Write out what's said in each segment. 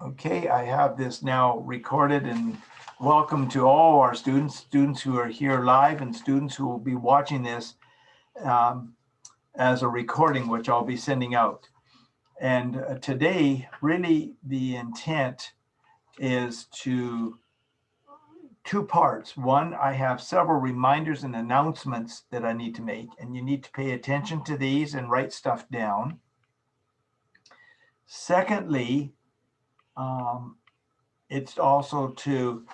Okay, I have this now recorded, and welcome to all our students who are here live and students who will be watching this as a recording, which I'll be sending out. And today, really the intent is two parts. One, I have several reminders and announcements that I need to make, and you need to pay attention to these and write stuff down. Secondly, it's also to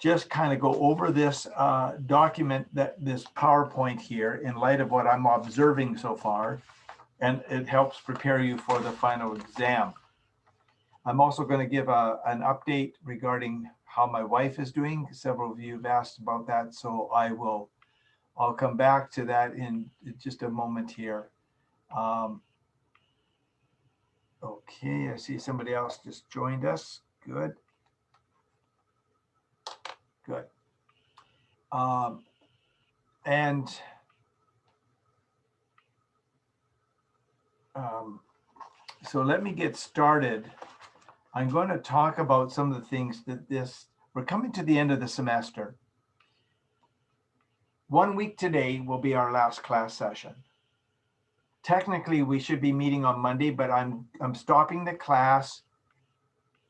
just kind of go over this document, this PowerPoint here, in light of what I'm observing so far, and it helps prepare you for the final exam. I'm also going to give an update regarding how my wife is doing. Several of you have asked about that, so I'll come back to that in just a moment here. Okay, I see somebody else just joined us. Good. Good. So let me get started. I'm going to talk about some of the things that we're coming to the end of the semester. 1 week today will be our last class session. Technically, we should be meeting on Monday, but I'm stopping the class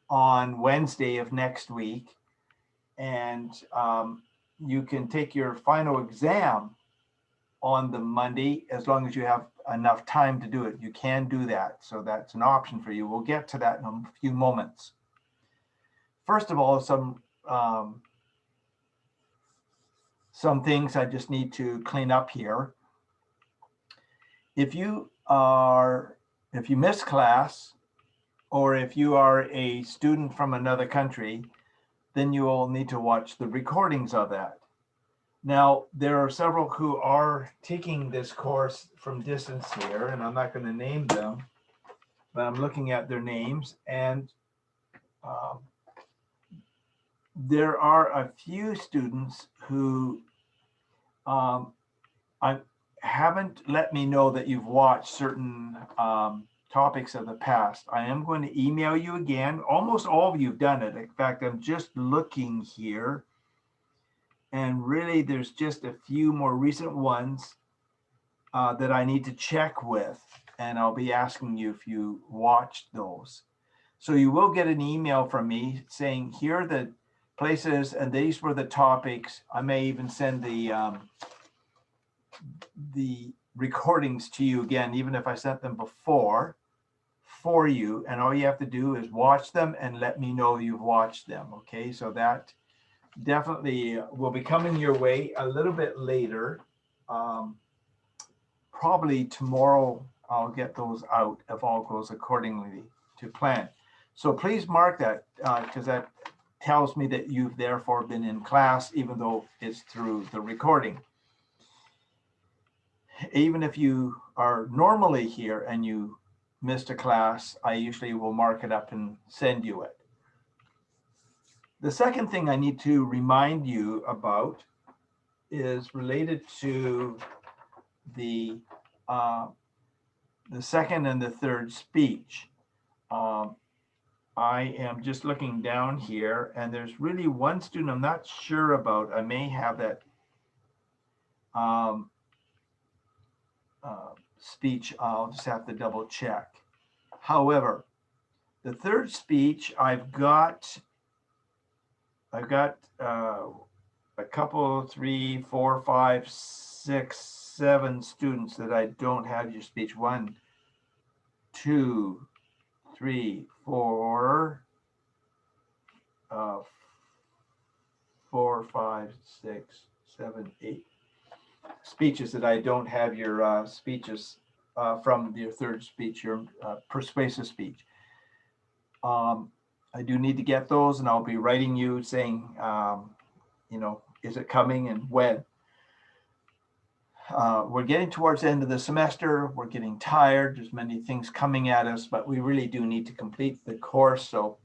on Wednesday of next week. And you can take your final exam on the Monday as long as you have enough time to do it. You can do that, so that's an option for you. We'll get to that in a few moments. First of all, some things I just need to clean up here. If you miss class, or if you are a student from another country, then you will need to watch the recordings of that. Now, there are several who are taking this course from distance here, and I'm not going to name them, but I'm looking at their names, and there are a few students who haven't let me know that you've watched certain topics of the past. I am going to email you again. Almost all of you have done it. In fact, I'm just looking here. And really, there's just a few more recent ones that I need to check with. And I'll be asking you if you watched those. So you will get an email from me saying, here are the places, and these were the topics. I may even send the recordings to you again, even if I sent them before, for you. And all you have to do is watch them and let me know you've watched them. Okay, so that definitely will be coming your way a little bit later. Probably tomorrow I'll get those out if all goes accordingly to plan. So please mark that because that tells me that you've therefore been in class, even though it's through the recording. Even if you are normally here and you missed a class, I usually will mark it up and send you it. The second thing I need to remind you about is related to the second and the third speech. I am just looking down here, and there's really one student I'm not sure about. I may have that speech. I'll just have to double check. However, the third speech, I've got a couple, 3, 4, 5, 6, 7 students that I don't have your speech. 1, 2, 3, 4, 4, 5, 6, 7, 8 speeches that I don't have your speeches from your third speech, your persuasive speech. I do need to get those, and I'll be writing you saying, is it coming and when? We're getting towards the end of the semester. We're getting tired. There's many things coming at us, but we really do need to complete the course. So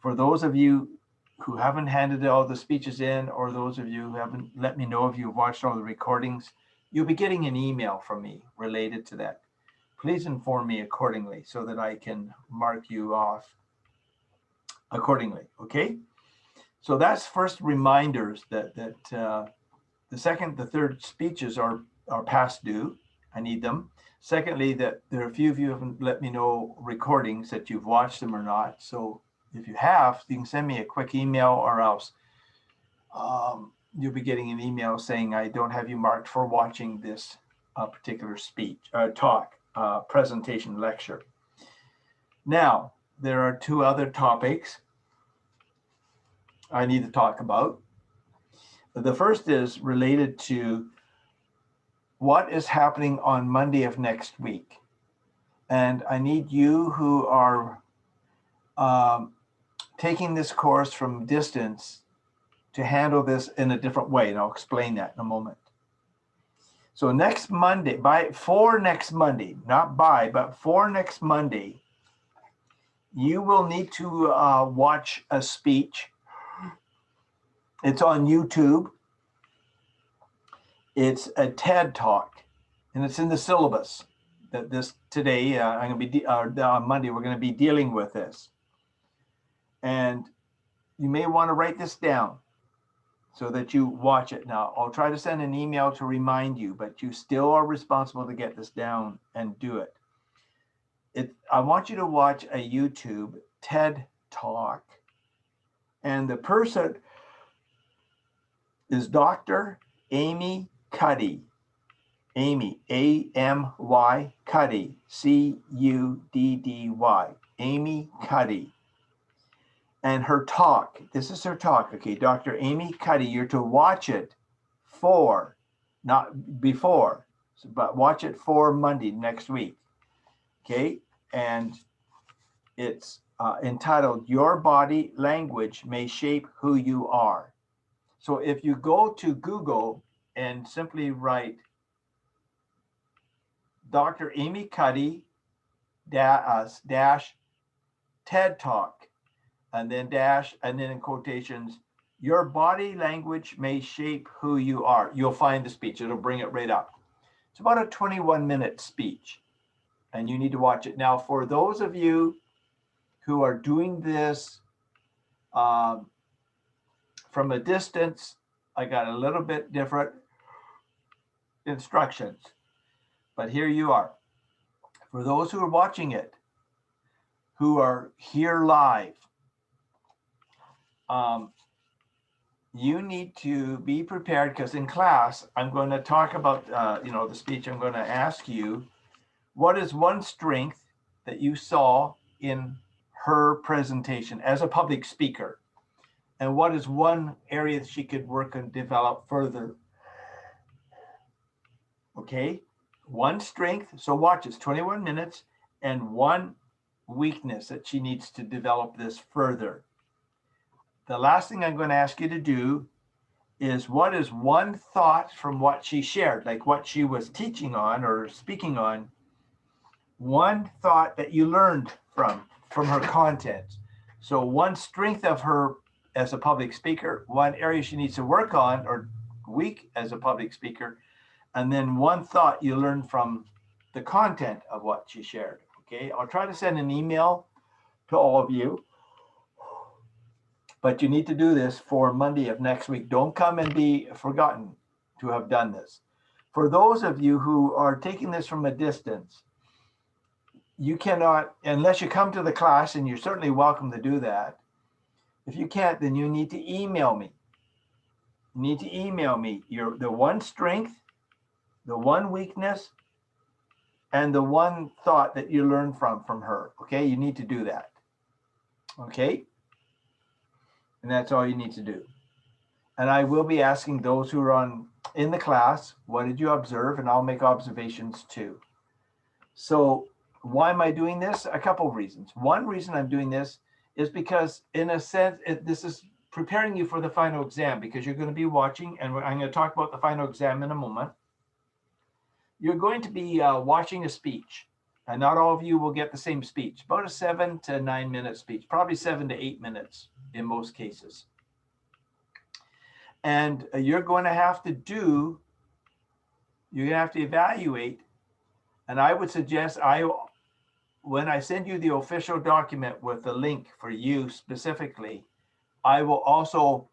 for those of you who haven't handed all the speeches in, or those of you who haven't let me know if you've watched all the recordings, you'll be getting an email from me related to that. please inform me accordingly so that I can mark you off accordingly. Okay. So that's first reminders that the second, the third speeches are past due. I need them. Secondly, that there are a few of you who haven't let me know recordings that you've watched them or not. So if you have, you can send me a quick email, or else you'll be getting an email saying I don't have you marked for watching this particular speech, talk, presentation, lecture. Now, there are two other topics I need to talk about. The first is related to what is happening on Monday of next week. And I need you who are taking this course from distance to handle this in a different way. And I'll explain that in a moment. So next Monday, for next Monday, but for next Monday, you will need to watch a speech. It's on YouTube. It's a TED Talk, and it's in the syllabus. That this today, I'm going to be on Monday. We're going to be dealing with this, and you may want to write this down so that you watch it. Now, I'll try to send an email to remind you, but you still are responsible to get this down and do it. I want you to watch a YouTube TED Talk, and the person is Dr. Amy Cuddy. Amy, A-M-Y, Cuddy, C-U-D-D-Y, Amy Cuddy. And her talk, this is her talk, okay, Dr. Amy Cuddy, you're to watch it for, not before, but watch it for Monday next week, okay? And it's entitled, Your Body Language May Shape Who You Are. So if you go to Google and simply write Dr. Amy Cuddy dash TED Talk, and then dash, and then in quotations, your body language may shape who you are. You'll find the speech. It'll bring it right up. It's about a 21-minute speech, and you need to watch it. Now, for those of you who are doing this from a distance, I got a little bit different instructions, but here you are. For those who are watching it, who are here live, you need to be prepared, because in class, I'm going to talk about, the speech. I'm going to ask you, what is one strength that you saw in her presentation as a public speaker? And what is one area that she could work and develop further? Okay, one strength, so watch, it's 21 minutes, and one weakness that she needs to develop this further. The last thing I'm going to ask you to do is, what is one thought from what she shared, like what she was teaching on or speaking on, one thought that you learned from her content. So one strength of her as a public speaker, one area she needs to work on or weak as a public speaker, and then one thought you learned from the content of what she shared. Okay, I'll try to send an email to all of you, but you need to do this for Monday of next week. Don't come and be forgotten to have done this. For those of you who are taking this from a distance, you cannot, unless you come to the class, and you're certainly welcome to do that. If you can't, then you need to email me. You need to email me the one strength, the one weakness, and the one thought that you learned from her. Okay, you need to do that. Okay, and that's all you need to do. And I will be asking those who are in the class, what did you observe? And I'll make observations too. So why am I doing this? A couple of reasons. One reason I'm doing this is because, in a sense, this is preparing you for the final exam, because you're going to be watching, and I'm going to talk about the final exam in a moment. You're going to be watching a speech, and not all of you will get the same speech, about a 7 to 9 minute speech, probably 7 to 8 minutes in most cases. And you're going to have to evaluate And I would suggest when I send you the official document with the link for you specifically, I will also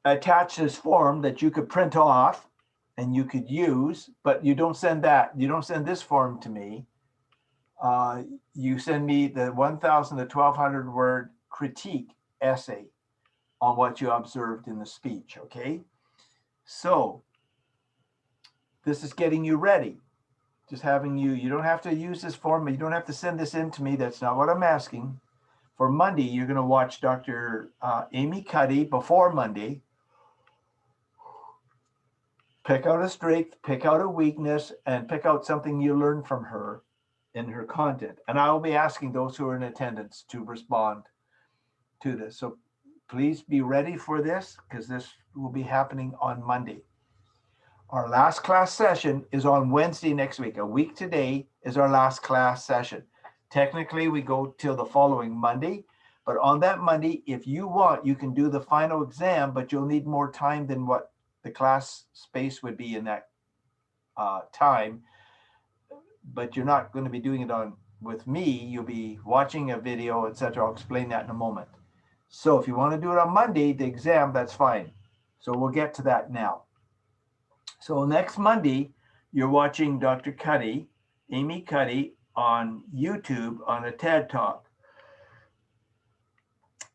attach this form that you could print off and you could use, but you don't send that. You don't send this form to me. You send me the 1,000 to 1,200 word critique essay on what you observed in the speech, okay? So this is getting you ready. Just having you don't have to use this form, you don't have to send this in to me. That's not what I'm asking. For Monday, you're gonna watch Dr. Amy Cuddy before Monday. Pick out a strength, pick out a weakness, and pick out something you learned from her in her content. And I will be asking those who are in attendance to respond to this. So please be ready for this because this will be happening on Monday. Our last class session is on Wednesday next week. A week today is our last class session. Technically, we go till the following Monday, but on that Monday, if you want, you can do the final exam, but you'll need more time than what the class space would be in that time. But you're not going to be doing it with me. You'll be watching a video, etc. I'll explain that in a moment. So if you want to do it on Monday, the exam, that's fine. So we'll get to that now. So next Monday, you're watching Dr. Cuddy, Amy Cuddy, on YouTube on a TED Talk.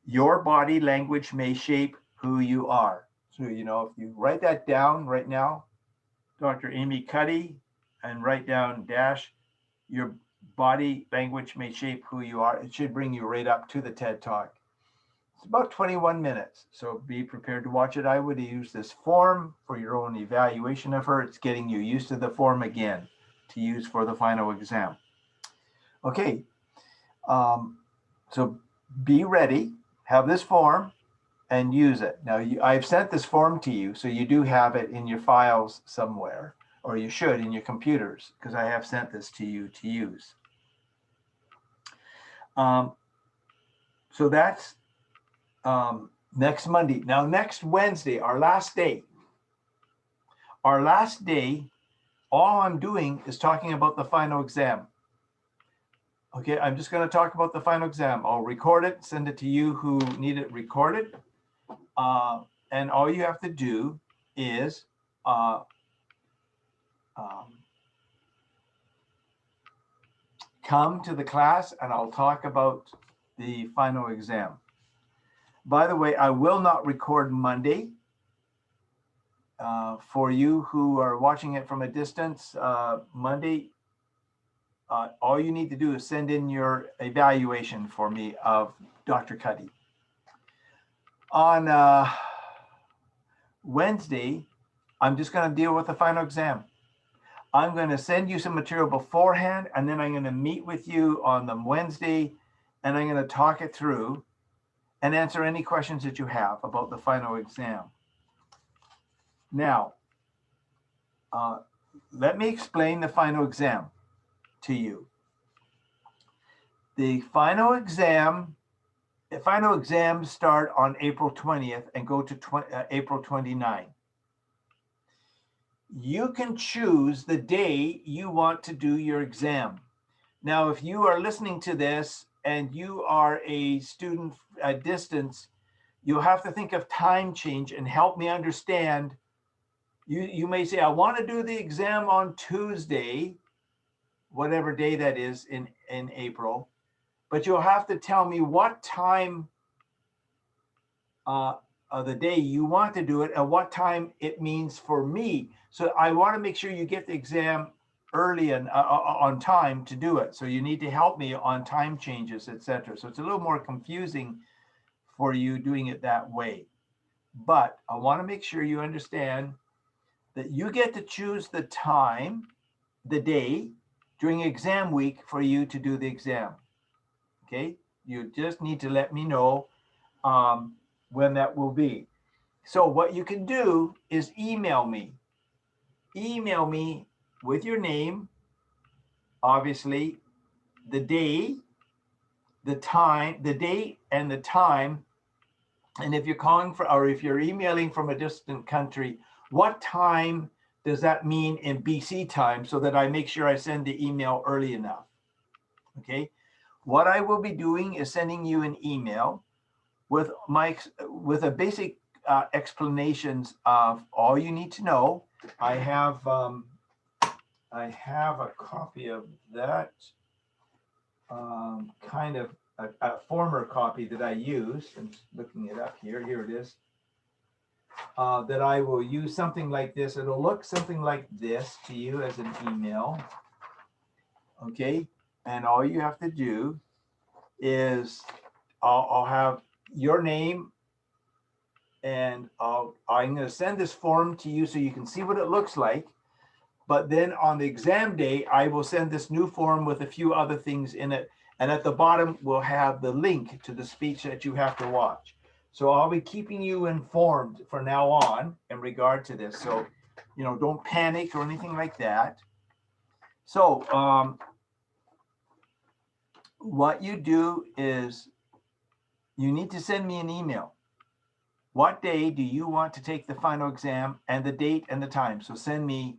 Your body language may shape who you are. So, if you write that down right now, Dr. Amy Cuddy, and write down your body language may shape who you are. It should bring you right up to the TED Talk. It's about 21 minutes, so be prepared to watch it. I would use this form for your own evaluation of her. It's getting you used to the form again to use for the final exam. Okay, so be ready, have this form, and use it. Now, I've sent this form to you, so you do have it in your files somewhere, or you should in your computers, because I have sent this to you to use. So that's next Monday. Now, next Wednesday, our last day, all I'm doing is talking about the final exam. Okay, I'm just going to talk about the final exam. I'll record it, send it to you who need it recorded. And all you have to do is come to the class and I'll talk about the final exam. By the way, I will not record Monday. For you who are watching it from a distance, Monday, all you need to do is send in your evaluation for me of Dr. Cuddy. On Wednesday, I'm just going to deal with the final exam. I'm going to send you some material beforehand, and then I'm going to meet with you on the Wednesday, and I'm going to talk it through and answer any questions that you have about the final exam. Now, let me explain the final exam to you. The final exams start on April 20th and go to April 29th. You can choose the day you want to do your exam. Now, if you are listening to this and you are a student at distance, you'll have to think of time change and help me understand. You may say, I want to do the exam on Tuesday, whatever day that is in April, but you'll have to tell me what time of the day you want to do it and what time it means for me. So I want to make sure you get the exam early and on time to do it. So you need to help me on time changes, etc. So it's a little more confusing for you doing it that way. But I want to make sure you understand that you get to choose the time, the day during exam week for you to do the exam. Okay, you just need to let me know when that will be. So what you can do is email me. Email me with your name, obviously, the day, the time, the date and the time. And if you're calling or if you're emailing from a distant country, what time does that mean in BC time, so that I make sure I send the email early enough. Okay. What I will be doing is sending you an email with a basic explanations of all you need to know. I have a copy of that, kind of a former copy that I used. I'm looking it up here. Here it is. That I will use something like this. It'll look something like this to you as an email. Okay. And all you have to do is I'll have your name, and I'm going to send this form to you so you can see what it looks like. But then on the exam day, I will send this new form with a few other things in it. And at the bottom, we'll have the link to the speech that you have to watch. So I'll be keeping you informed from now on in regard to this. So, you know, don't panic or anything like that. So what you do is you need to send me an email. What day do you want to take the final exam, and the date and the time? So send me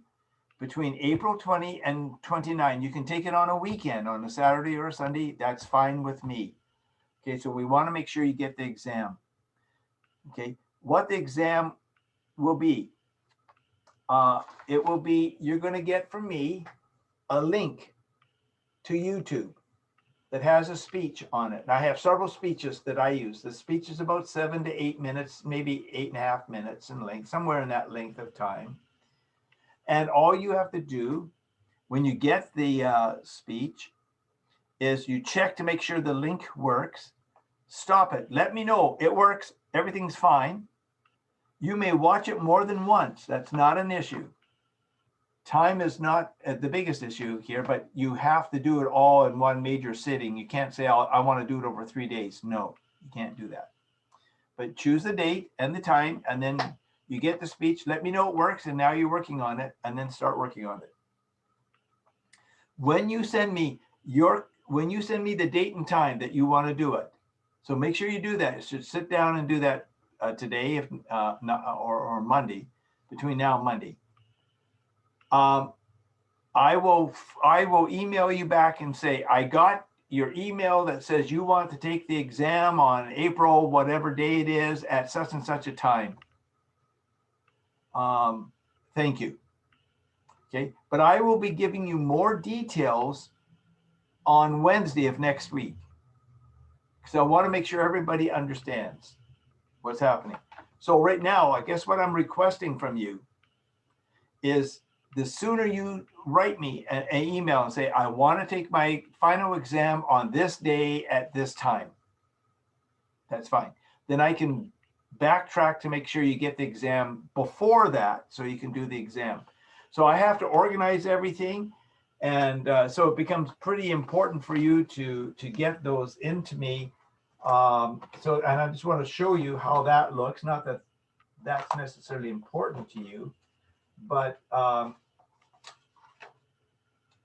between April 20 and 29. You can take it on a weekend, on a Saturday or a Sunday. That's fine with me. Okay, so we want to make sure you get the exam. Okay, what the exam will be. It will be, you're going to get from me a link to YouTube that has a speech on it. And I have several speeches that I use. The speech is about 7 to 8 minutes, maybe 8.5 minutes in length, somewhere in that length of time. And all you have to do when you get the speech is you check to make sure the link works. Stop it. Let me know it works. Everything's fine. You may watch it more than once. That's not an issue. Time is not the biggest issue here, but you have to do it all in one major sitting. You can't say, I want to do it over 3 days. No, you can't do that. But choose the date and the time, and then you get the speech. Let me know it works, and now you're working on it, and then start working on it. When you send me the date and time that you want to do it, so make sure you do that. You should sit down and do that today, if not, or Monday, between now and Monday. I will email you back and say, I got your email that says you want to take the exam on April, whatever day it is, at such and such a time. Thank you. Okay, but I will be giving you more details on Wednesday of next week. So I want to make sure everybody understands what's happening. So right now, I guess what I'm requesting from you is the sooner you write me an email and say, I want to take my final exam on this day at this time. That's fine. Then I can backtrack to make sure you get the exam before that so you can do the exam. So I have to organize everything. And so it becomes pretty important for you to get those into me. And I just want to show you how that looks. Not that that's necessarily important to you, but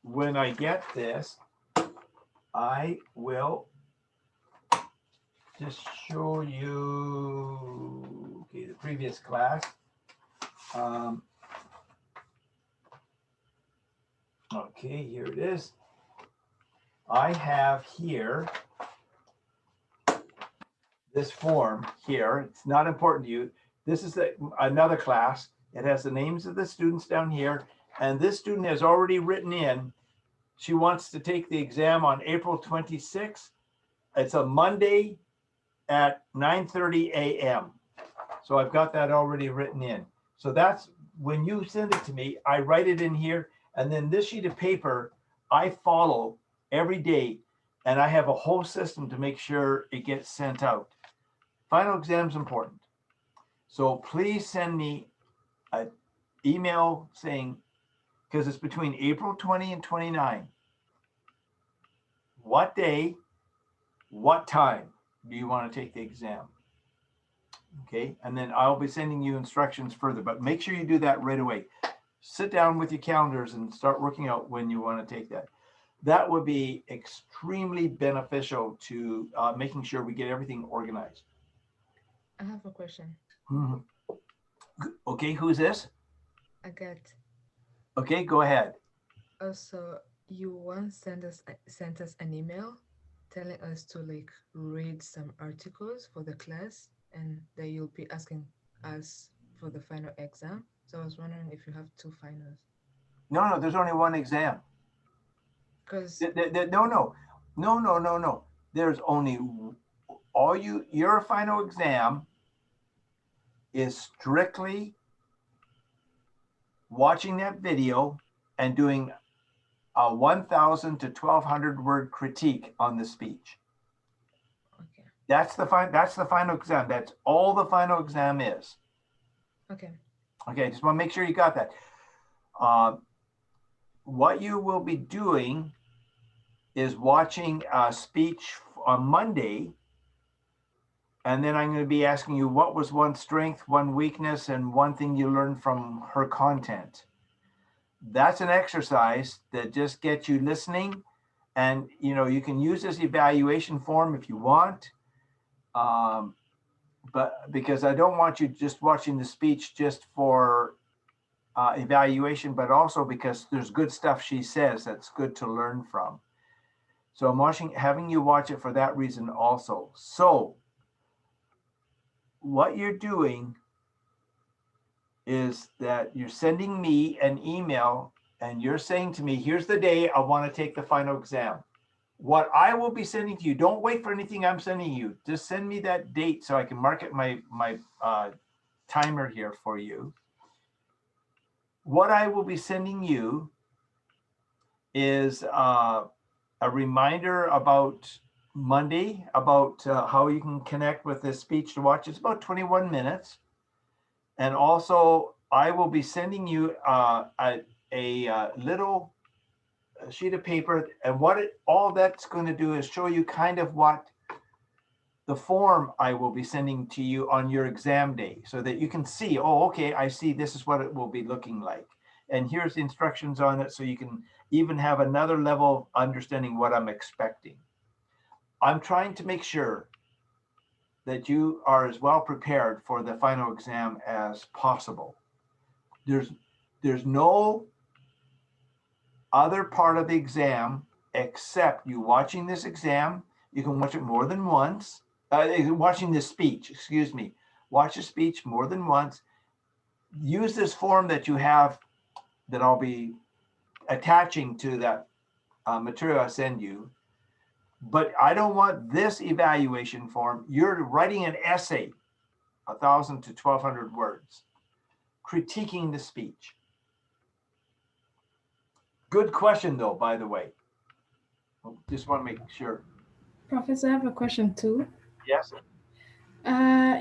when I get this, I will just show you, okay, the previous class. Okay, here it is. I have here this form here. It's not important to you. This is another class. It has the names of the students down here. And this student has already written in, she wants to take the exam on April 26th. It's a Monday at 9:30 a.m. So I've got that already written in. So that's when you send it to me, I write it in here. And then this sheet of paper, I follow every day. And I have a whole system to make sure it gets sent out. Final exam is important. So please send me an email saying, because it's between April 20 and 29. What day, what time do you want to take the exam? Okay, and then I'll be sending you instructions further, but make sure you do that right away. Sit down with your calendars and start working out when you want to take that. That would be extremely beneficial to making sure we get everything organized. I have a question. Mm-hmm. Okay, who's this? Agathe. Okay, go ahead. Also, you once sent us an email telling us to like read some articles for the class and that you'll be asking us for the final exam. So I was wondering if you have two finals. No, no, there's only one exam. Because No, no, no, no, no, no. There's only your final exam is strictly watching that video and doing a 1,000 to 1,200 word critique on the speech. okay. That's the final exam. That's all the final exam is. Okay. Okay, just want to make sure you got that. Uh, what you will be doing is watching a speech on Monday, and then I'm going to be asking you what was one strength, one weakness, and one thing you learned from her content. That's an exercise that just gets you listening, and you can use this evaluation form if you want. Um, but because I don't want you just watching the speech just for evaluation, but also because there's good stuff she says that's good to learn from. So I'm having you watch it for that reason also. So what you're doing is that you're sending me an email and you're saying to me, here's the day I want to take the final exam. What I will be sending to you, don't wait for anything I'm sending you. Just send me that date so I can mark it my timer here for you. What I will be sending you is a reminder about Monday, about how you can connect with this speech to watch. It's about 21 minutes. And also, I will be sending you a little sheet of paper. And all that's going to do is show you kind of what the form I will be sending to you on your exam day so that you can see, oh, okay, I see this is what it will be looking like. And here's the instructions on it so you can even have another level of understanding what I'm expecting. I'm trying to make sure that you are as well prepared for the final exam as possible. There's there's no other part of the exam except you watching this exam. You can watch it more than once. Watching this speech, excuse me. Watch the speech more than once. Use this form that you have that I'll be attaching to that material I send you. But I don't want this evaluation form. You're writing an essay, 1,000 to 1,200 words, critiquing the speech. Good question, though, by the way. Just want to make sure. Professor, I have a question too. Yes.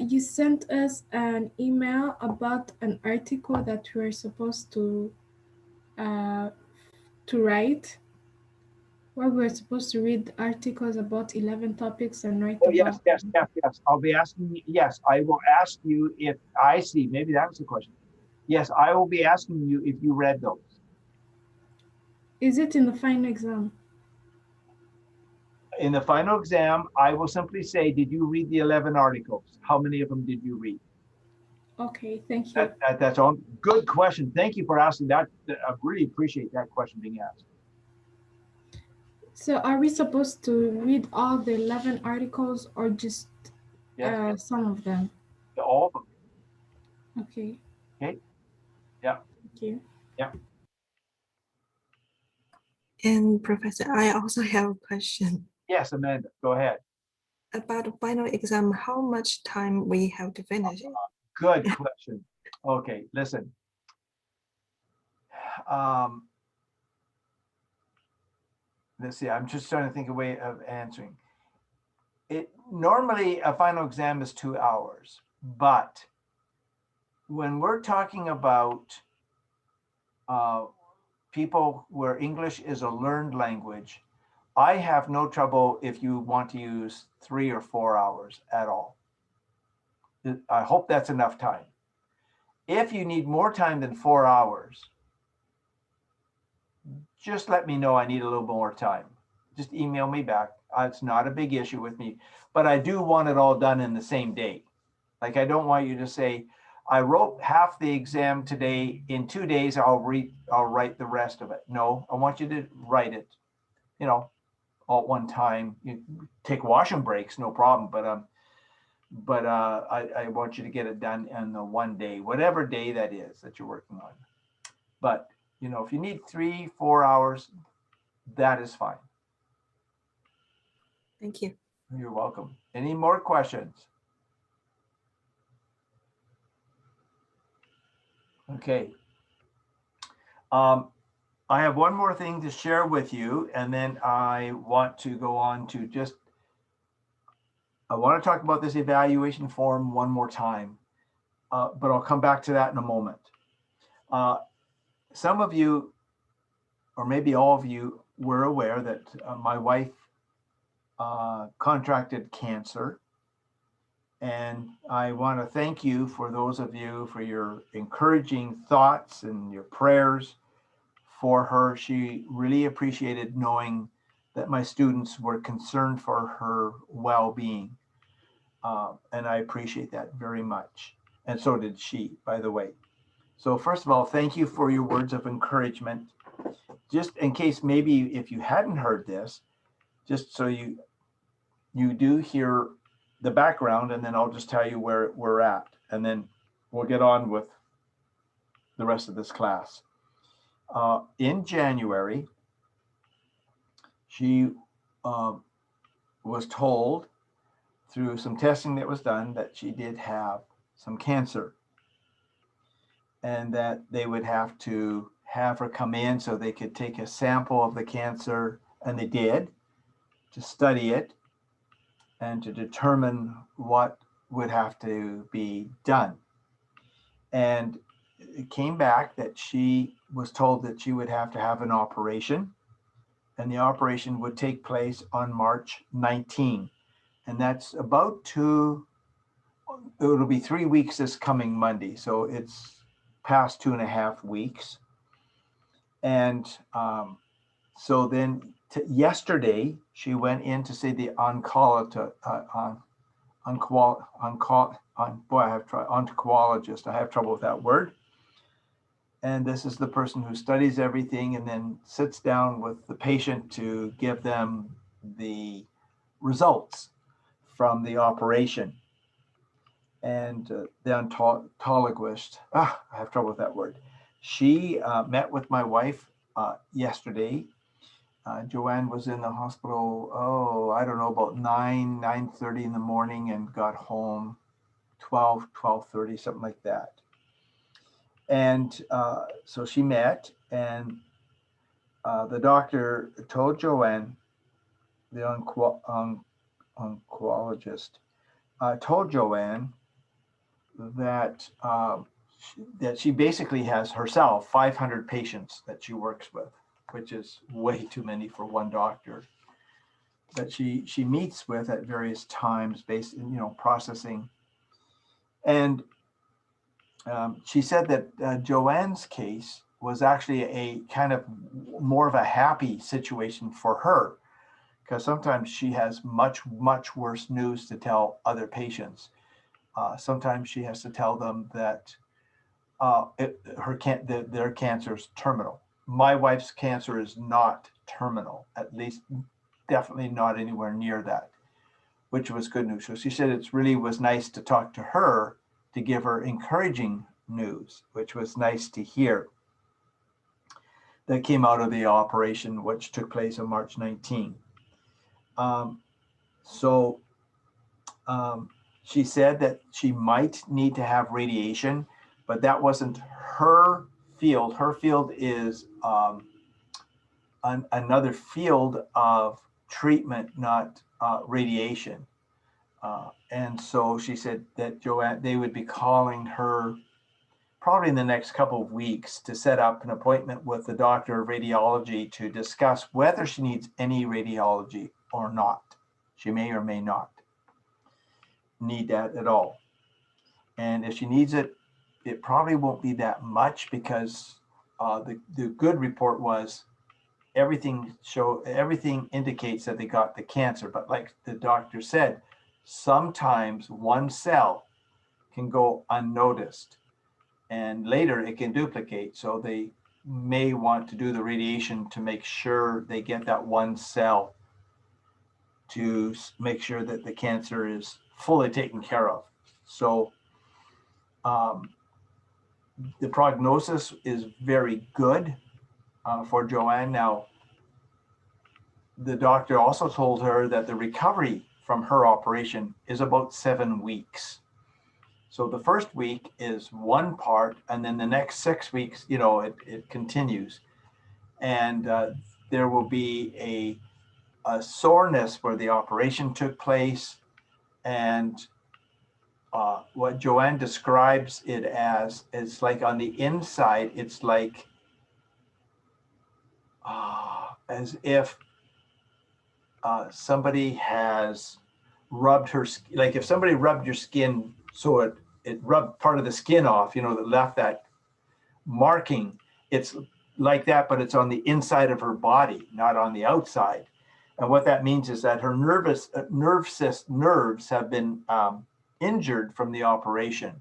You sent us an email about an article that we were supposed uh, to write, where we were supposed to read articles about 11 topics and write Oh, about yes, yes, yes, yes. I'll be asking you. Yes, I will ask you if I see. Maybe that was the question. Yes, I will be asking you if you read those. Is it in the final exam? In the final exam, I will simply say, did you read the 11 articles? How many of them did you read? Okay, thank you. That's all. Good question. Thank you for asking that. I really appreciate that question being asked. So, are we supposed to read all the 11 articles or just Yes, some of them? all of them. Okay, Okay. Yeah. thank you. Yeah. And Professor, I also have a question Yes, Amanda, go ahead. about the final exam. How much time we have to finish it? Good question. Okay, listen. Um, let's see. I'm just trying to think of a way of answering. It normally a final exam is 2 hours, but when we're talking about uh, people where English is a learned language, I have no trouble if you want to use 3 or 4 hours at all. I hope that's enough time. If you need more time than 4 hours, just let me know I need a little more time. Just email me back. It's not a big issue with me, but I do want it all done in the same day. Like I don't want you to say, I wrote half the exam today. In 2 days, I'll write the rest of it. No, I want you to write it, all at one time. You take washing breaks, no problem. But I want you to get it done in the one day, whatever day that is that you're working on. But, if you need 3-4 hours, that is fine. Thank you. You're welcome. Any more questions? Okay. I have one more thing to share with you, and then I want to go on to I want to talk about this evaluation form one more time, but I'll come back to that in a moment. Some of you, or maybe all of you, were aware that my wife contracted cancer. And I want to thank you, for those of you, for your encouraging thoughts and your prayers for her. She really appreciated knowing that my students were concerned for her well-being. And I appreciate that very much. And so did she, by the way. So first of all, thank you for your words of encouragement. Just in case, maybe if you hadn't heard this, just so you do hear the background, and then I'll just tell you where we're at, and then we'll get on with the rest of this class. In January, she was told through some testing that was done that she did have some cancer, and that they would have to have her come in so they could take a sample of the cancer, and they did, to study it and to determine what would have to be done. And it came back that she was told that she would have to have an operation, and the operation would take place on March 19. And that's it'll be 3 weeks this coming Monday. So it's past 2.5 weeks. And so then yesterday, she went in to see the oncologist. I have trouble with that word. And this is the person who studies everything and then sits down with the patient to give them the results from the operation. And the oncologist, I have trouble with that word. She met with my wife yesterday. Joanne was in the hospital, I don't know, about 9:30 in the morning, and got home 12:30, something like that. And so she met, and the doctor told Joanne, the oncologist, told Joanne that she basically has herself 500 patients that she works with, which is way too many for one doctor, that she meets with at various times, based in, processing. And she said that Joanne's case was actually a kind of more of a happy situation for her, because sometimes she has much, much worse news to tell other patients. Sometimes she has to tell them that their cancer is terminal. My wife's cancer is not terminal, at least definitely not anywhere near that, which was good news. So she said it really was nice to talk to her, to give her encouraging news, which was nice to hear. That came out of the operation, which took place on March 19. She said that she might need to have radiation, but that wasn't her field. Her field is another field of treatment, not radiation. And so she said that Joanne, they would be calling her probably in the next couple of weeks to set up an appointment with the doctor of radiology to discuss whether she needs any radiology or not. She may or may not need that at all. And if she needs it, it probably won't be that much, because the good report was everything indicates that they got the cancer. But like the doctor said, sometimes one cell can go unnoticed. And later it can duplicate. So they may want to do the radiation to make sure they get that one cell to make sure that the cancer is fully taken care of. So the prognosis is very good for Joanne. Now, the doctor also told her that the recovery from her operation is about 7 weeks. So the first week is one part, and then the next 6 weeks, it continues. And there will be a soreness where the operation took place. And what Joanne describes it as is like on the inside, it's like as if somebody has rubbed her, like if somebody rubbed your skin so it rubbed part of the skin off, that left that marking. It's like that, but it's on the inside of her body, not on the outside. And what that means is that her nerves have been injured from the operation,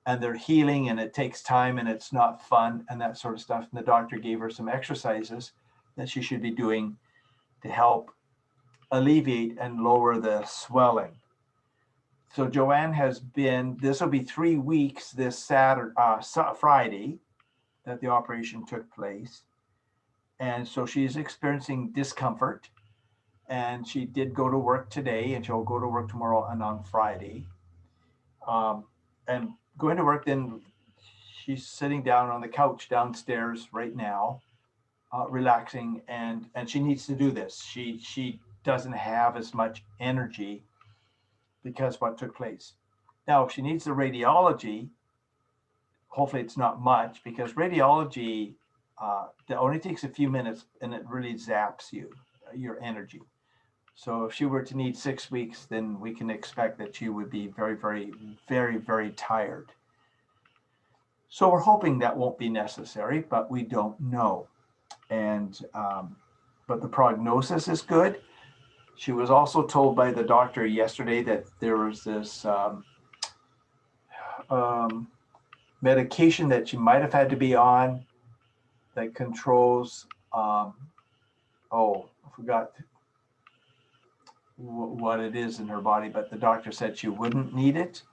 and they're healing, and it takes time, and it's not fun, and that sort of stuff. And the doctor gave her some exercises that she should be doing to help alleviate and lower the swelling. So Joanne this will be 3 weeks this Friday that the operation took place. And so she's experiencing discomfort, and she did go to work today, and she'll go to work tomorrow and on Friday. And going to work, then she's sitting down on the couch downstairs right now, relaxing, and she needs to do this. She doesn't have as much energy because what took place. Now, if she needs the radiology, hopefully it's not much, because radiology that only takes a few minutes, and it really zaps your energy. So if she were to need 6 weeks, then we can expect that she would be very, very, very, very tired. So we're hoping that won't be necessary, but we don't know. And but the prognosis is good. She was also told by the doctor yesterday that there was this medication that she might have had to be on that controls, I forgot what it is in her body, but the doctor said she wouldn't need it,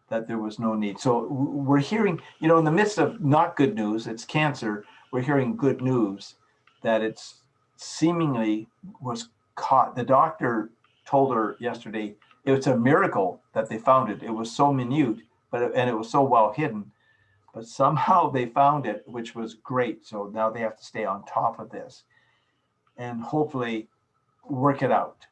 that there was no need. So we're hearing, in the midst of not good news, it's cancer, we're hearing good news that it's seemingly was caught. The doctor told her yesterday it's a miracle that they found it. It was so minute, and it was so well hidden, but somehow they found it, which was great. So now they have to stay on top of this and hopefully work it out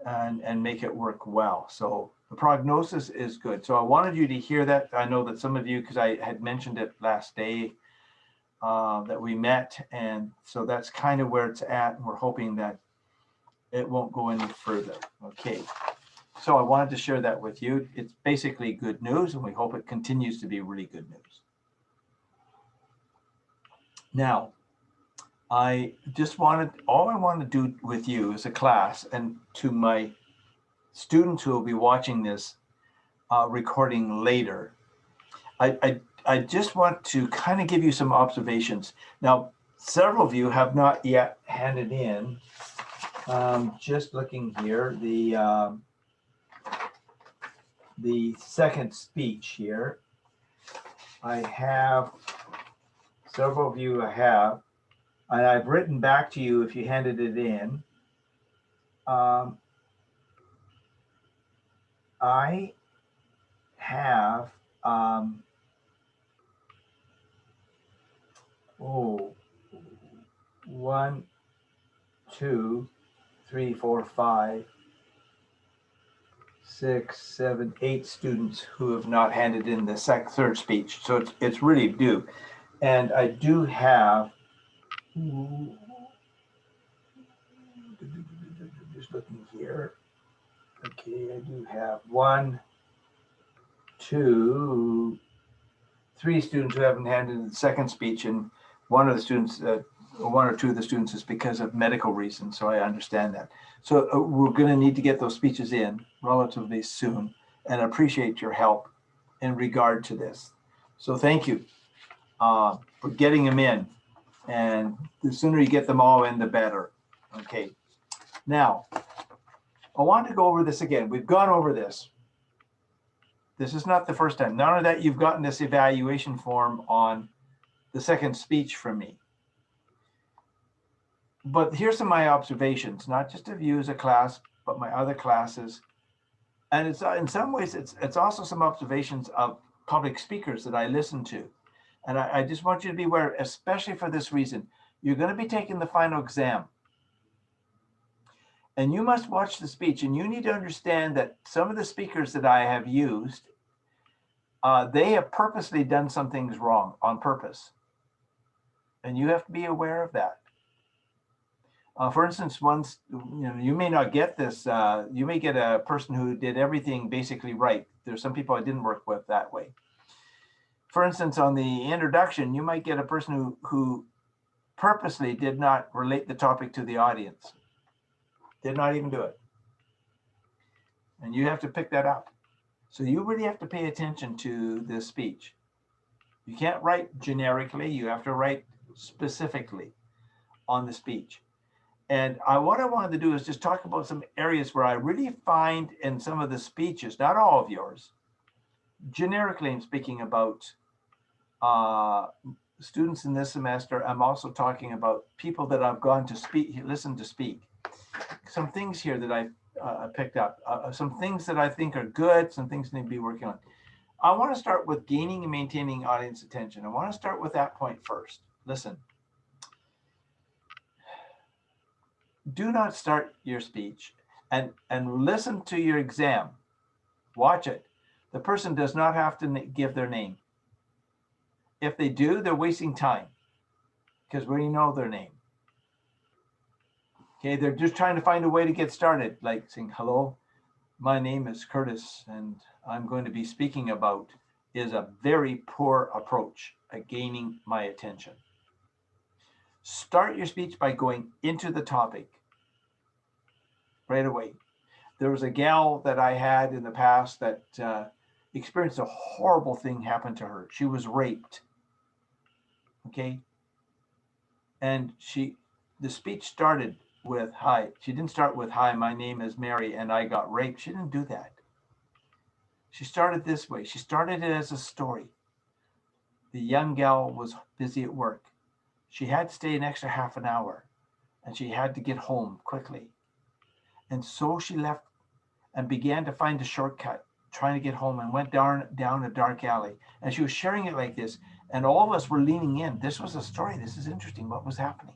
and make it work well. So the prognosis is good. So I wanted you to hear that. I know that some of you, because I had mentioned it last day that we met, and so that's kind of where it's at. And we're hoping that it won't go any further. Okay. So I wanted to share that with you. It's basically good news, and we hope it continues to be really good news. Now, all I want to do with you as a class, and to my students who will be watching this recording later, I just want to kind of give you some observations. Now, several of you have not yet handed in, just looking here, the second speech here. I have several of you have, and I've written back to you if you handed it in. I have 1, 2, 3, 4, 5, 6, 7, 8 students who have not handed in the third speech. So it's really due. And I do have, just looking here. Okay, I do have 1, 2, 3 students who haven't handed in the second speech, and one of the students, 1 or 2 of the students is because of medical reasons. So I understand that. So we're going to need to get those speeches in relatively soon. and appreciate your help in regard to this. So thank you for getting them in. And the sooner you get them all in, the better. Okay. Now, I want to go over this again. We've gone over this. This is not the first time. None of that, you've gotten this evaluation form on the second speech from me. But here's some of my observations, not just of you as a class, but my other classes. And it's in some ways, it's also some observations of public speakers that I listen to. And I just want you to be aware, especially for this reason, you're going to be taking the final exam. And you must watch the speech, and you need to understand that some of the speakers that I have used, they have purposely done some things wrong on purpose. And you have to be aware of that. For instance, once, you may not get this, you may get a person who did everything basically right. There's some people I didn't work with that way. For instance, on the introduction, you might get a person who purposely did not relate the topic to the audience. Did not even do it. And you have to pick that up. So you really have to pay attention to this speech. You can't write generically, you have to write specifically on the speech. And what I wanted to do is just talk about some areas where I really find in some of the speeches, not all of yours, generically I'm speaking about students in this semester. I'm also talking about people that I've gone to speak, listen to speak. Some things here that I picked up, some things that I think are good, some things need to be working on. I want to start with gaining and maintaining audience attention. I want to start with that point first. Listen. Do not start your speech and listen to your exam. Watch it. The person does not have to give their name. If they do, they're wasting time because we already know their name. Okay, they're just trying to find a way to get started, like saying, hello, my name is Curtis, and I'm going to be speaking about, is a very poor approach at gaining my attention. Start your speech by going into the topic right away. There was a gal that I had in the past that experienced a horrible thing happen to her. She was raped. Okay. And the speech started with, hi. She didn't start with, hi, my name is Mary and I got raped. She didn't do that. She started this way. She started it as a story. The young gal was busy at work. She had to stay an extra half an hour and she had to get home quickly. And so she left and began to find a shortcut, trying to get home, and went down a dark alley. And she was sharing it like this. And all of us were leaning in. This was a story. This is interesting. What was happening?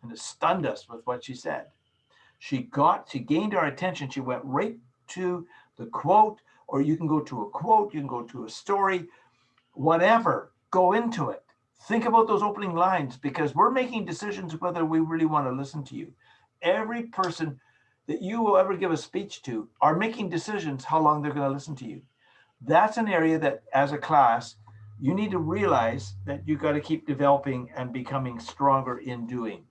And it stunned us with what she said. She gained our attention. She went right to the quote, or you can go to a quote, you can go to a story, whatever, go into it. Think about those opening lines, because we're making decisions whether we really want to listen to you. Every person that you will ever give a speech to are making decisions how long they're going to listen to you. That's an area that as a class, you need to realize that you got to keep developing and becoming stronger in doing.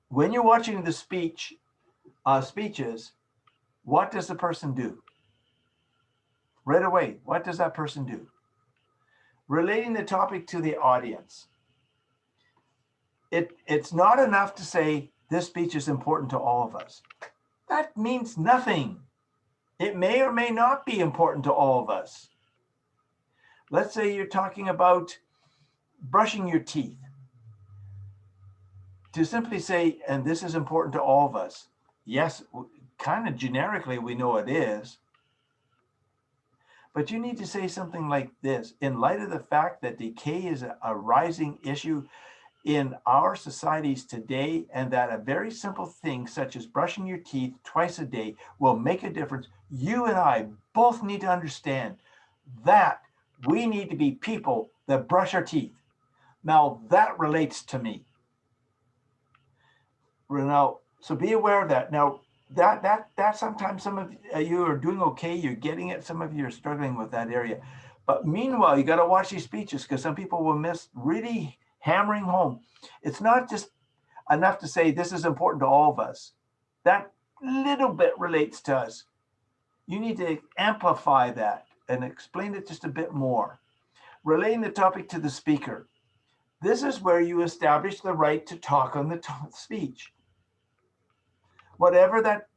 When you're watching the speeches, what does the person do? Right away, what does that person do? Relating the topic to the audience. It's not enough to say this speech is important to all of us. That means nothing. It may or may not be important to all of us. Let's say you're talking about brushing your teeth. To simply say, and this is important to all of us. Yes, kind of generically, we know it is. But you need to say something like this. In light of the fact that decay is a rising issue in our societies today, and that a very simple thing such as brushing your teeth twice a day will make a difference, you and I both need to understand that we need to be people that brush our teeth. Now that relates to me. Now, so be aware of that. Now, that sometimes some of you are doing okay, you're getting it, some of you are struggling with that area. But meanwhile, you got to watch these speeches, because some people will miss really hammering home. It's not just enough to say this is important to all of us. That little bit relates to us. You need to amplify that and explain it just a bit more. Relating the topic to the speaker. This is where you establish the right to talk on the speech. Whatever that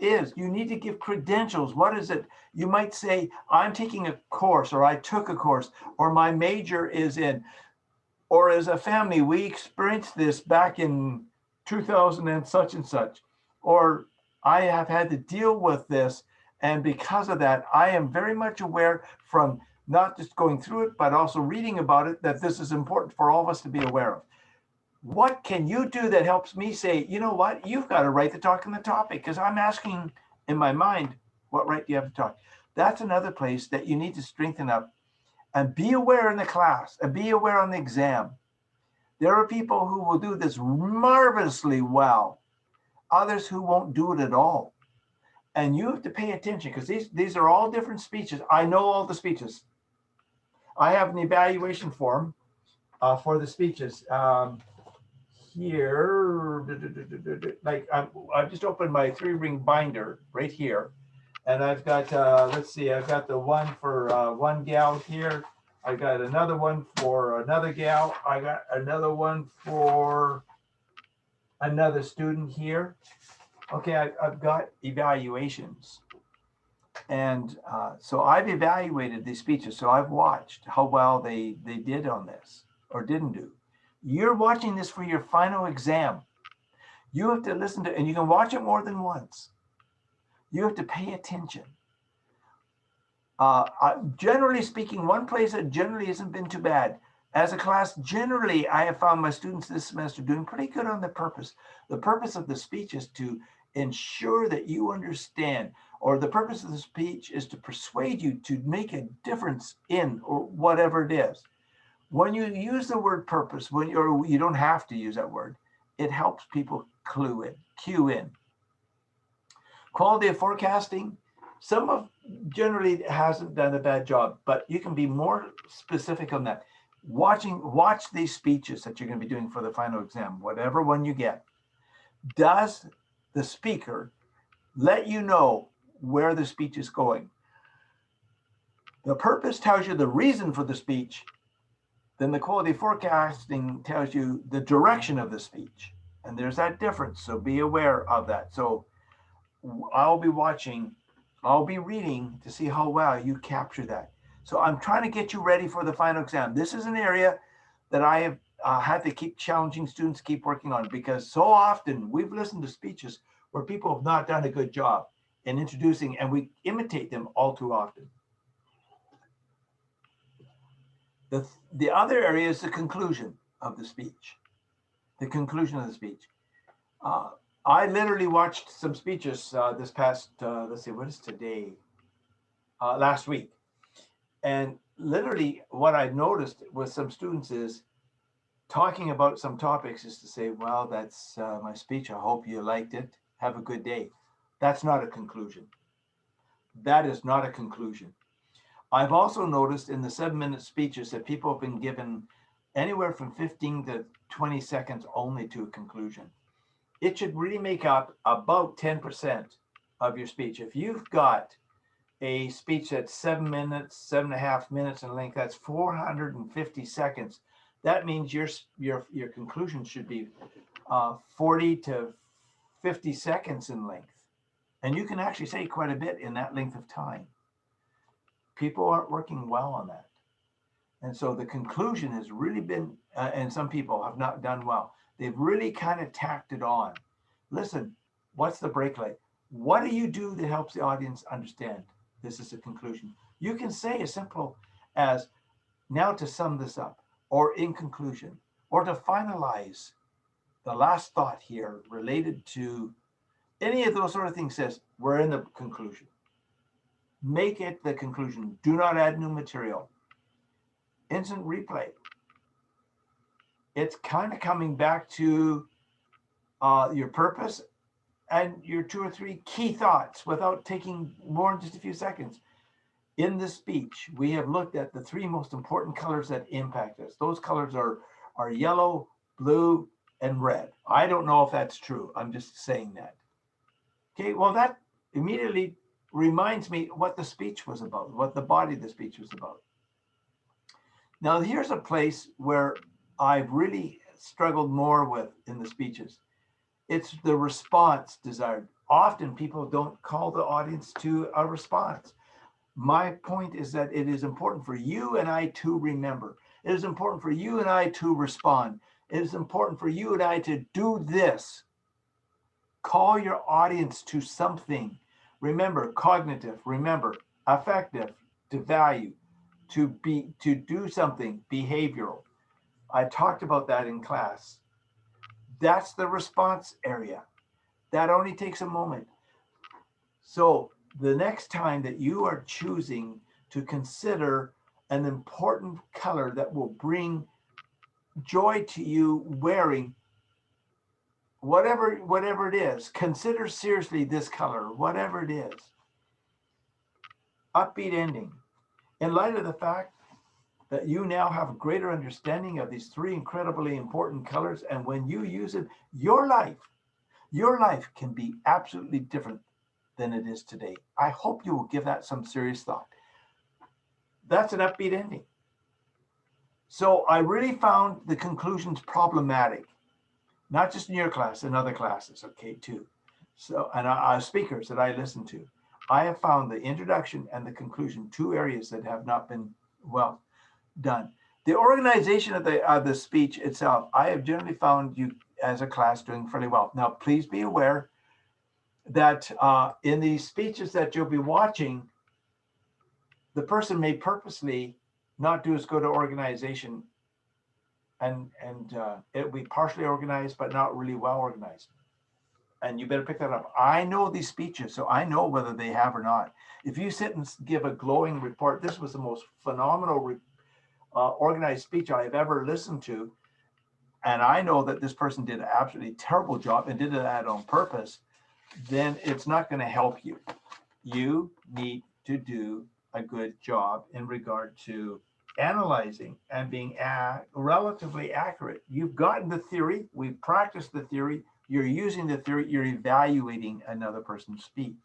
is, you need to give credentials. What is it? You might say, I'm taking a course, or I took a course, or my major is in, or as a family, we experienced this back in 2000 and such, or I have had to deal with this. And because of that, I am very much aware from not just going through it, but also reading about it, that this is important for all of us to be aware of. What can you do that helps me say, you know what, you've got a right to talk on the topic? Because I'm asking in my mind, what right do you have to talk? That's another place that you need to strengthen up and be aware in the class and be aware on the exam. There are people who will do this marvelously well, others who won't do it at all. And you have to pay attention, because these are all different speeches. I know all the speeches. I have an evaluation form for the speeches. Here, like I've just opened my 3-ring binder right here, and I've got let's see, I've got the one for one gal here. I got another one for another gal. I got another one for another student here. Okay, I've got evaluations, and so I've evaluated these speeches. So I've watched how well they did on this or didn't do. You're watching this for your final exam. You have to listen to, and you can watch it more than once. You have to pay attention. Generally speaking, one place that generally hasn't been too bad. As a class, generally, I have found my students this semester doing pretty good on the purpose. The purpose of the speech is to ensure that you understand, or the purpose of the speech is to persuade you to make a difference in, or whatever it is. When you use the word purpose, you don't have to use that word, it helps people cue in. Quality of forecasting, some of generally hasn't done a bad job, but you can be more specific on that. Watch these speeches that you're going to be doing for the final exam, whatever one you get. Does the speaker let you know where the speech is going? The purpose tells you the reason for the speech. Then the quality forecasting tells you the direction of the speech. And there's that difference. So be aware of that. So I'll be watching, I'll be reading to see how well you capture that. So I'm trying to get you ready for the final exam. This is an area that I have had to keep challenging students, keep working on, because so often we've listened to speeches where people have not done a good job in introducing, and we imitate them all too often. The other area is the conclusion of the speech. The conclusion of the speech. I literally watched some speeches this past, let's see, what is today? Last week. And literally what I noticed with some students is talking about some topics is to say, well, that's my speech. I hope you liked it. Have a good day. That's not a conclusion. That is not a conclusion. I've also noticed in the 7-minute speeches that people have been given anywhere from 15 to 20 seconds only to a conclusion. It should really make up about 10% of your speech. If you've got a speech that's 7 minutes, 7.5 minutes in length, that's 450 seconds. That means your conclusion should be 40 to 50 seconds in length. And you can actually say quite a bit in that length of time. People aren't working well on that. And so the conclusion has really been, and some people have not done well. They've really kind of tacked it on. Listen, what's the break like? What do you do that helps the audience understand this is a conclusion? You can say as simple as, now to sum this up, or in conclusion, or to finalize the last thought here related to any of those sort of things. Says we're in the conclusion. Make it the conclusion. Do not add new material. Instant replay. It's kind of coming back to your purpose and your 2 or 3 key thoughts without taking more than just a few seconds. In this speech, we have looked at the 3 most important colors that impact us. Those colors are yellow, blue, and red. I don't know if that's true. I'm just saying that. Okay, well, that immediately reminds me what the speech was about, what the body of the speech was about. Now, here's a place where I've really struggled more with in the speeches. It's the response desired. Often people don't call the audience to a response. My point is that it is important for you and I to remember. It is important for you and I to respond. It is important for you and I to do this. Call your audience to something. Remember, cognitive, remember, affective, to value, to do something, behavioral. I talked about that in class. That's the response area. That only takes a moment. So the next time that you are choosing to consider an important color that will bring joy to you wearing whatever it is, consider seriously this color, whatever it is. Upbeat ending. In light of the fact that you now have a greater understanding of these three incredibly important colors, and when you use it, your life can be absolutely different than it is today. I hope you will give that some serious thought. That's an upbeat ending. So I really found the conclusions problematic, not just in your class, in other classes, okay, too. So, and speakers that I listen to, I have found the introduction and the conclusion, two areas that have not been well done. The organization of the speech itself, I have generally found you as a class doing fairly well. Now, please be aware that in these speeches that you'll be watching, the person may purposely not do as good an organization, and it'll be partially organized, but not really well organized. And you better pick that up. I know these speeches, so I know whether they have or not. If you sit and give a glowing report, this was the most phenomenal organized speech I have ever listened to, and I know that this person did an absolutely terrible job and did that on purpose, then it's not going to help you. You need to do a good job in regard to analyzing and being relatively accurate. You've gotten the theory, we've practiced the theory, you're using the theory, you're evaluating another person's speech.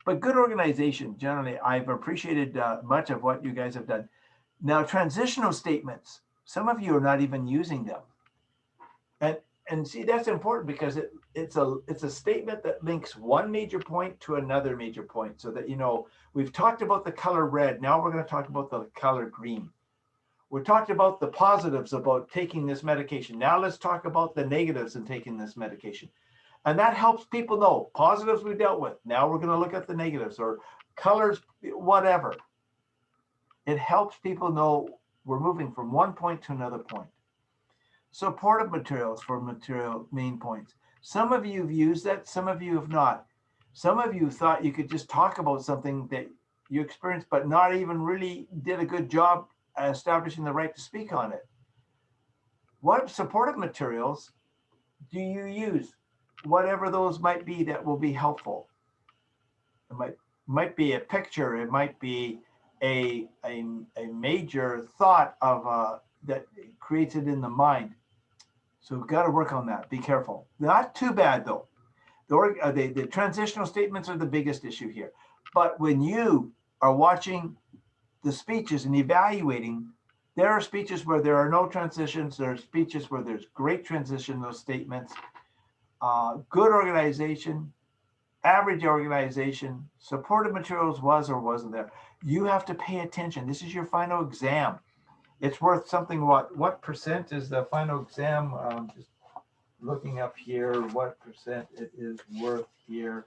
But good organization, generally, I've appreciated much of what you guys have done. Now, transitional statements, some of you are not even using them. And see, that's important because it's a statement that links one major point to another major point, so that, you know, we've talked about the color red. Now we're going to talk about the color green. We're talking about the positives about taking this medication. Now let's talk about the negatives in taking this medication. And that helps people know positives we dealt with. Now we're going to look at the negatives, or colors, whatever. It helps people know we're moving from one point to another point. Supportive materials for main points. Some of you have used that, some of you have not. Some of you thought you could just talk about something that you experienced, but not even really did a good job establishing the right to speak on it. What supportive materials do you use? Whatever those might be that will be helpful. It might be a picture, it might be a major thought of that creates it in the mind. So we've got to work on that. Be careful. Not too bad though. The transitional statements are the biggest issue here. But when you are watching the speeches and evaluating, there are speeches where there are no transitions. There are speeches where there's great transition, those statements. Good organization, average organization, supportive materials was or wasn't there. You have to pay attention. This is your final exam. It's worth something. What percent is the final exam? Just looking up here, what percent it is worth here.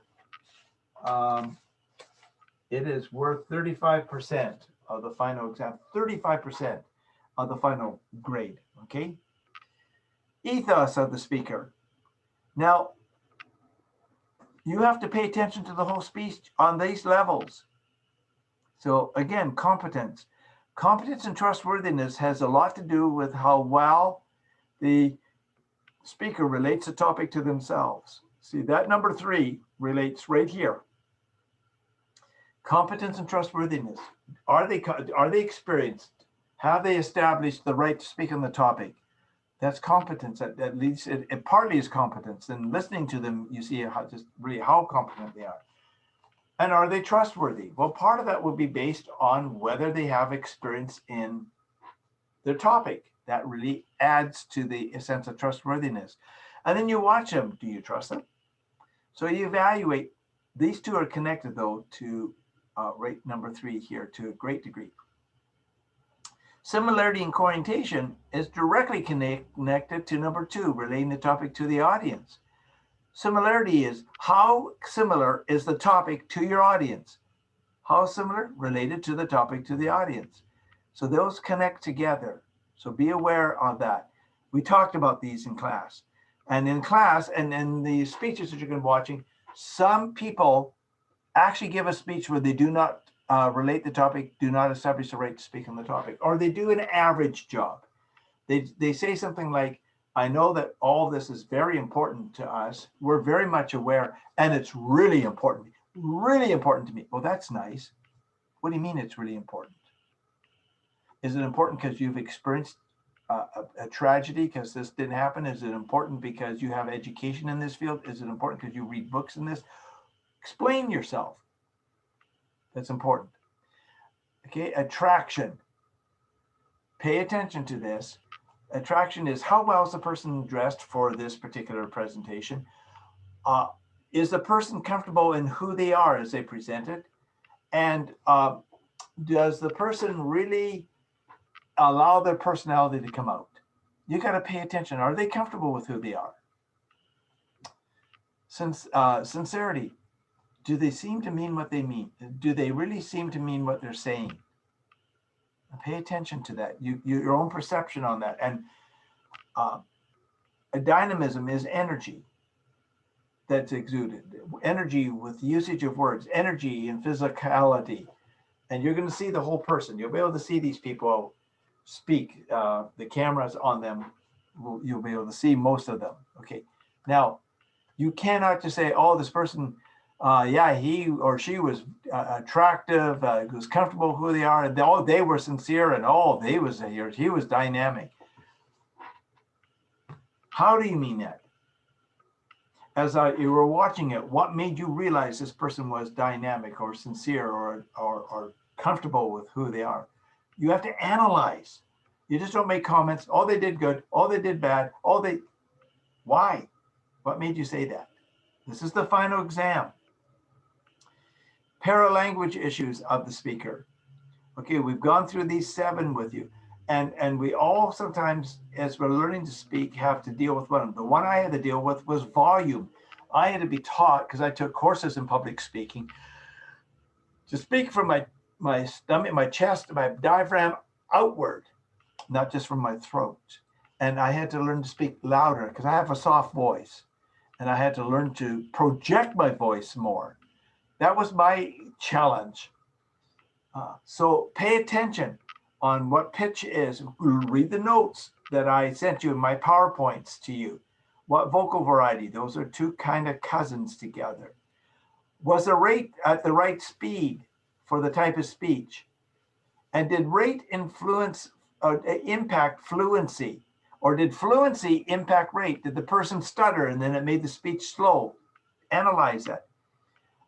It is worth 35% of the final exam, 35% of the final grade, okay? Ethos of the speaker. Now, you have to pay attention to the whole speech on these levels. So again, competence. Competence and trustworthiness has a lot to do with how well the speaker relates the topic to themselves. See, that number 3 relates right here. Competence and trustworthiness. Are they experienced? Have they established the right to speak on the topic? That's competence. At least it partly is competence. And listening to them, you see how competent they are. And are they trustworthy? Well, part of that will be based on whether they have experience in their topic. That really adds to the sense of trustworthiness. And then you watch them. Do you trust them? So you evaluate. These two are connected, though, to rate number 3 here to a great degree. Similarity in orientation is directly connected to number 2, relating the topic to the audience. Similarity is how similar is the topic to your audience? How similar? Related to the topic to the audience. So those connect together. So be aware of that. We talked about these in class. And in class, and in the speeches that you're going to be watching, some people actually give a speech where they do not relate the topic, do not establish the right to speak on the topic, or they do an average job. They say something like, I know that all this is very important to us. We're very much aware, and it's really important to me. Well, that's nice. What do you mean it's really important? Is it important because you've experienced a tragedy because this didn't happen? Is it important because you have education in this field? Is it important because you read books in this? Explain yourself. That's important. Okay, attraction. Pay attention to this. Attraction is how well is the person dressed for this particular presentation? Is the person comfortable in who they are as they present it? And does the person really allow their personality to come out? You got to pay attention. Are they comfortable with who they are? Sincerity. Do they seem to mean what they mean? Do they really seem to mean what they're saying? Pay attention to that. Your own perception on that. And a dynamism is energy that's exuded. Energy with usage of words, energy and physicality. And you're going to see the whole person. You'll be able to see these people speak. The cameras on them, you'll be able to see most of them. Okay. Now, you cannot just say, oh, this person, yeah, he or she was attractive, was comfortable who they are, and they were sincere, and he was dynamic. How do you mean that? As you were watching it, what made you realize this person was dynamic or sincere or comfortable with who they are? You have to analyze. You just don't make comments. Oh, they did good. Oh, they did bad. Why? What made you say that? This is the final exam. Paralanguage issues of the speaker. Okay, we've gone through these 7 with you. And we all sometimes, as we're learning to speak, have to deal with one of them. The one I had to deal with was volume. I had to be taught, because I took courses in public speaking, to speak from my stomach, my chest, my diaphragm outward, not just from my throat. And I had to learn to speak louder because I have a soft voice. And I had to learn to project my voice more. That was my challenge. So pay attention on what pitch is. Read the notes that I sent you in my PowerPoints to you. What vocal variety? Those are 2 kind of cousins together. Was the rate at the right speed for the type of speech? And did rate influence or impact fluency? Or did fluency impact rate? Did the person stutter and then it made the speech slow? Analyze that.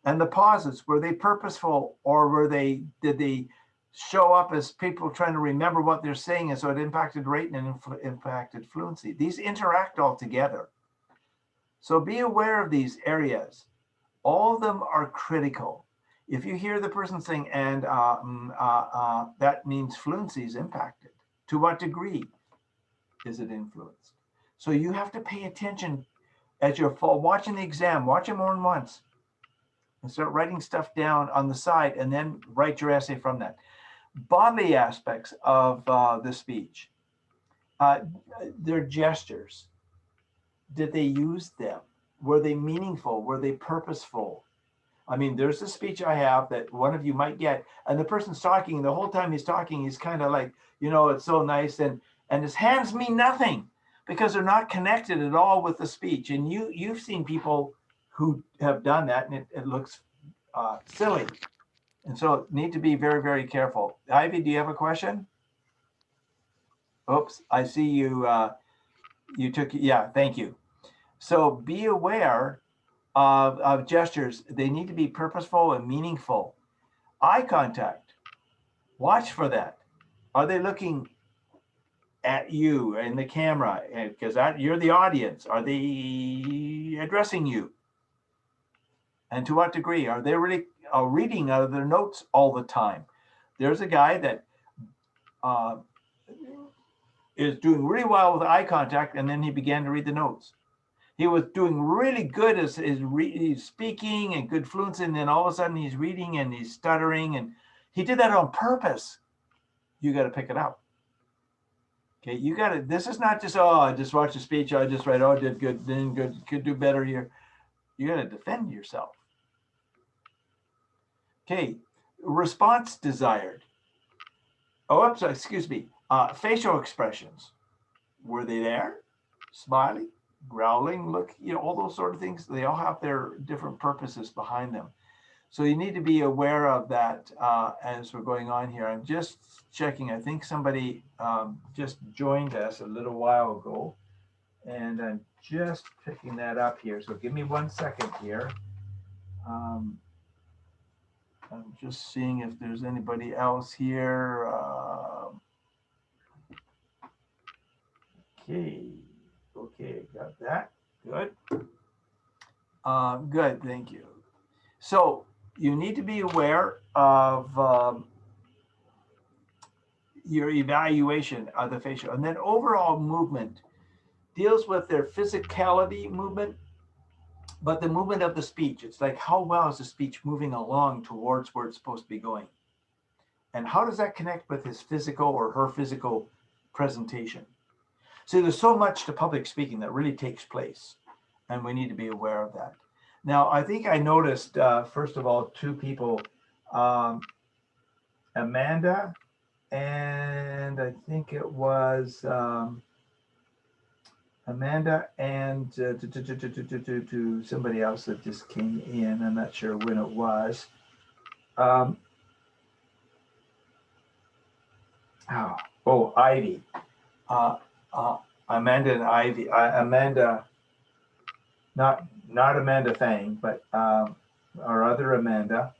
And the pauses, were they purposeful, or did they show up as people trying to remember what they're saying, and so it impacted rate and impacted fluency? These interact all together. So be aware of these areas. All of them are critical. If you hear the person saying, and that means fluency is impacted. To what degree is it influenced? So you have to pay attention as you're watching the exam. Watch it more than once. And start writing stuff down on the side, and then write your essay from that. Bodily aspects of the speech. Their gestures. Did they use them? Were they meaningful? Were they purposeful? I mean, there's a speech I have that one of you might get, and the person's talking, and the whole time he's talking, he's kind of like, it's so nice, and his hands mean nothing because they're not connected at all with the speech. And you've seen people who have done that, and it looks silly. And so need to be very, very careful. Ivy, do you have a question? Oops, I see you, thank you. So be aware of gestures, they need to be purposeful and meaningful. Eye contact, watch for that. Are they looking at you in the camera? Because you're the audience. Are they addressing you? And to what degree? Are they really reading out of their notes all the time? There's a guy that is doing really well with eye contact, and then he began to read the notes. He was doing really good as he's speaking and good fluency, and then all of a sudden he's reading and he's stuttering, and he did that on purpose. You got to pick it up. Okay, you got to. This is not just, oh, I just watched the speech, I just read, oh, I did good, then good, could do better here. You got to defend yourself. Okay, response desired. Oh, oops, excuse me. Facial expressions. Were they there? Smiling, growling, look, all those sort of things. They all have their different purposes behind them. So you need to be aware of that as we're going on here. I'm just checking. I think somebody just joined us a little while ago, and I'm just picking that up here. So give me 1 second here. I'm just seeing if there's anybody else here. Okay, got that. Good. Good, thank you. So you need to be aware of your evaluation of the facial, and then overall movement deals with their physicality movement, but the movement of the speech. It's like, how well is the speech moving along towards where it's supposed to be going? And how does that connect with his physical or her physical presentation? So there's so much to public speaking that really takes place, and we need to be aware of that. Now, I think I noticed, first of all, two people, Amanda, and I think it was Amanda and to somebody else that just came in. I'm not sure when it was. Ivy. Amanda and Ivy. Amanda, not Amanda Fang, but our other Amanda.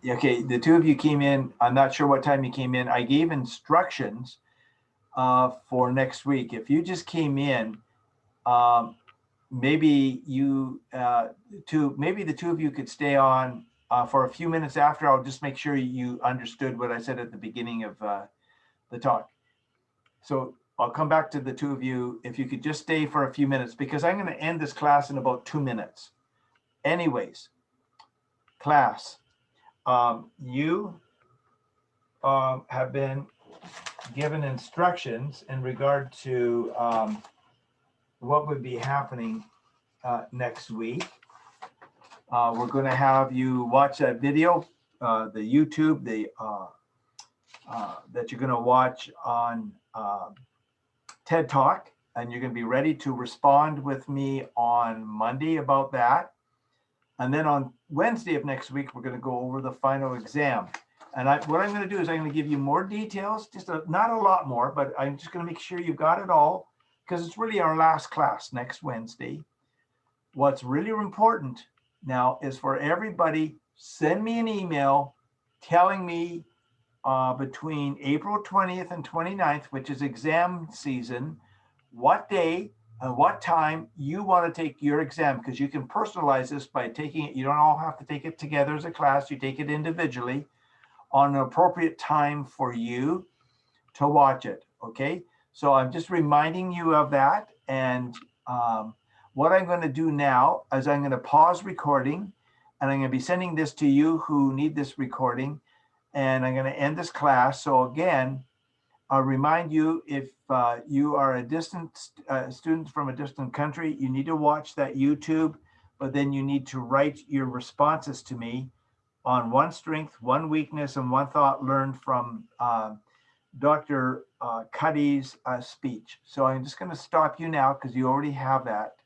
Okay, the two of you came in. I'm not sure what time you came in. I gave instructions for next week. If you just came in, maybe maybe the two of you could stay on for a few minutes after. I'll just make sure you understood what I said at the beginning of the talk. So I'll come back to the two of you. If you could just stay for a few minutes, because I'm going to end this class in about 2 minutes. Anyways, class, you have been given instructions in regard to what would be happening next week. We're going to have you watch that video, the YouTube, that you're going to watch on TED Talk, and you're going to be ready to respond with me on Monday about that. And then on Wednesday of next week, we're going to go over the final exam. And what I'm going to do is I'm going to give you more details, just not a lot more, but I'm just going to make sure you've got it all, because it's really our last class next Wednesday. What's really important now is for everybody, send me an email telling me between April 20th and 29th, which is exam season, what day and what time you want to take your exam, because you can personalize this by taking it. You don't all have to take it together as a class. You take it individually on an appropriate time for you to watch it. Okay, so I'm just reminding you of that. And what I'm going to do now is I'm going to pause recording, and I'm going to be sending this to you who need this recording, and I'm going to end this class. So again, I'll remind you, if you are a distant student from a distant country, you need to watch that YouTube, but then you need to write your responses to me on one strength, one weakness, and one thought learned from Dr. Cuddy's speech. So I'm just going to stop you now because you already have that.